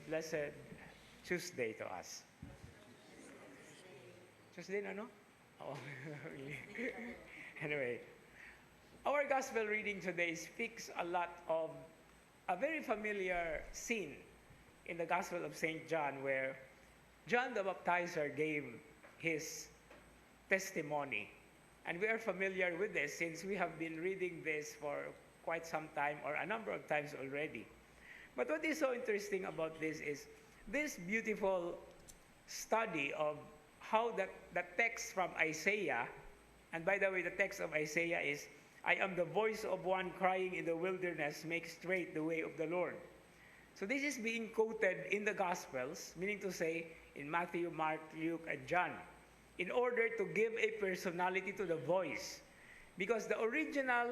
blessed Tuesday to us. Tuesday na, no? Oh, really? Anyway, our gospel reading today speaks a lot of a very familiar scene in the Gospel of St. John, where John the Baptizer gave his testimony. And we are familiar with this since we have been reading this for quite some time, or a number of times already. But what is so interesting about this is this beautiful study of how the text from Isaiah, and by the way, the text of Isaiah is, I am the voice of one crying in the wilderness, make straight the way of the Lord. So this is being quoted in the Gospels, meaning to say in Matthew, Mark, Luke, and John, in order to give a personality to the voice. Because the original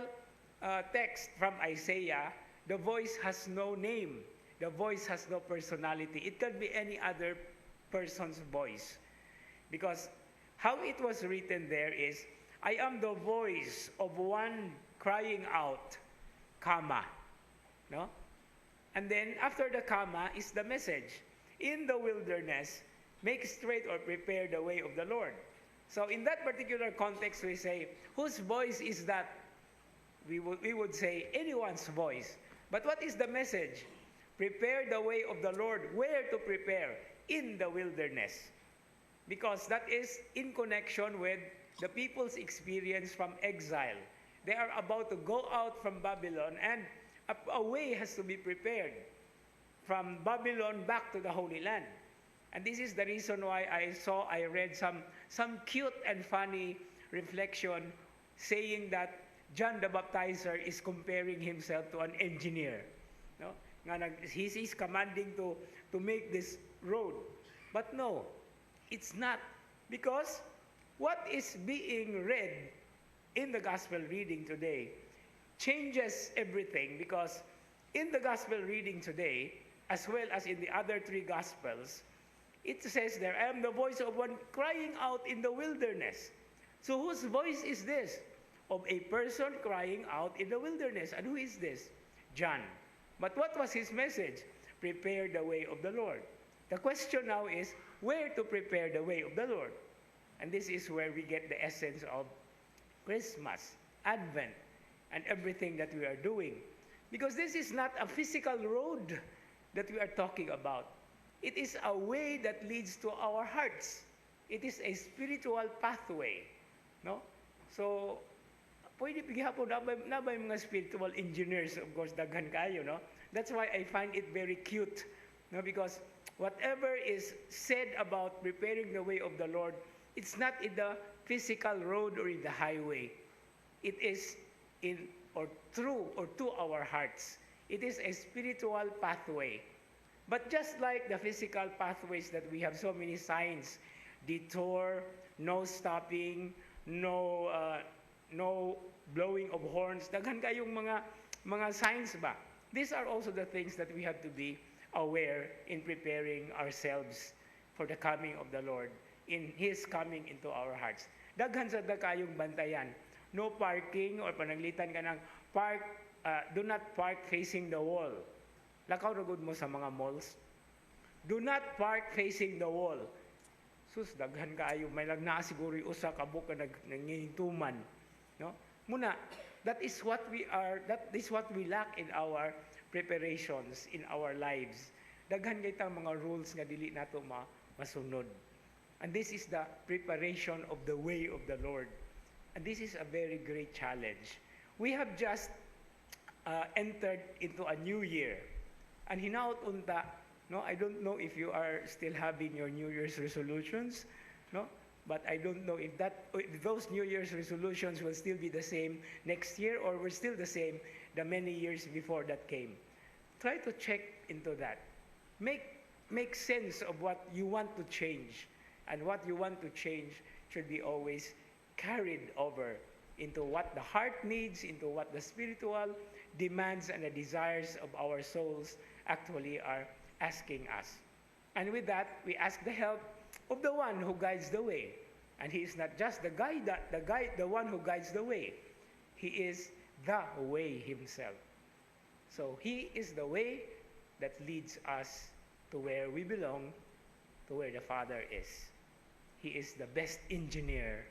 text from Isaiah, the voice has no name. The voice has no personality. It can be any other person's voice. Because how it was written there is, I am the voice of one crying out, comma. No? And then after the comma is the message. In the wilderness, make straight or prepare the way of the Lord. So in that particular context, we say, whose voice is that? We would say anyone's voice. But what is the message? Prepare the way of the Lord. Where to prepare? In the wilderness. Because that is in connection with the people's experience from exile. They are about to go out from Babylon, and a way has to be prepared from Babylon back to the Holy Land. And this is the reason why I read some cute and funny reflection saying that John the Baptizer is comparing himself to an engineer. No? He's commanding to make this road. But no, it's not. Because what is being read in the gospel reading today changes everything. Because in the gospel reading today, as well as in the other three gospels, it says there, I am the voice of one crying out in the wilderness. So whose voice is this? Of a person crying out in the wilderness. And who is this? John. But what was his message? Prepare the way of the Lord. The question now is, where to prepare the way of the Lord? And this is where we get the essence of Christmas, Advent, and everything that we are doing. Because this is not a physical road that we are talking about. It is a way that leads to our hearts. It is a spiritual pathway. No? So, pwede bigihapon na ba yung mga spiritual engineers, of course, daghan kayo, no? That's why I find it very cute, no? Because whatever is said about preparing the way of the Lord, it's not in the physical road or in the highway. It is in or through or to our hearts. It is a spiritual pathway. But just like the physical pathways that we have so many signs, detour, no stopping, no blowing of horns, daghan kayong mga signs ba? These are also the things that we have to be aware in preparing ourselves for the coming of the Lord, in His coming into our hearts. Daghan sa kayong bantayan. No parking or panaglitan ka ng park, do not park facing the wall. Lakaw ragod mo sa mga malls. Do not park facing the wall. Sus, daghan kaayo, may lagna siguro usa ka buka nangintuman, no? Muna, that is what we lack in our preparations in our lives. Daghan gaytang mga rules nga dili nato masunod. And this is the preparation of the way of the Lord. And this is a very great challenge. We have just entered into a new year. And hinaut unta, no, I don't know if you are still having your New Year's resolutions, no? But I don't know if those New Year's resolutions will still be the same next year or were still the same the many years before that came. Try to check into that. Make sense of what you want to change. And what you want to change should be always carried over into what the heart needs, into what the spiritual demands and the desires of our souls actually are asking us. And with that, we ask the help of the one who guides the way. And He is not just the one who guides the way. He is the way Himself. So He is the way that leads us to where we belong, to where the Father is. He is the best engineer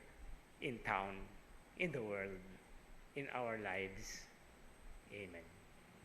in town, in the world, in our lives. Amen.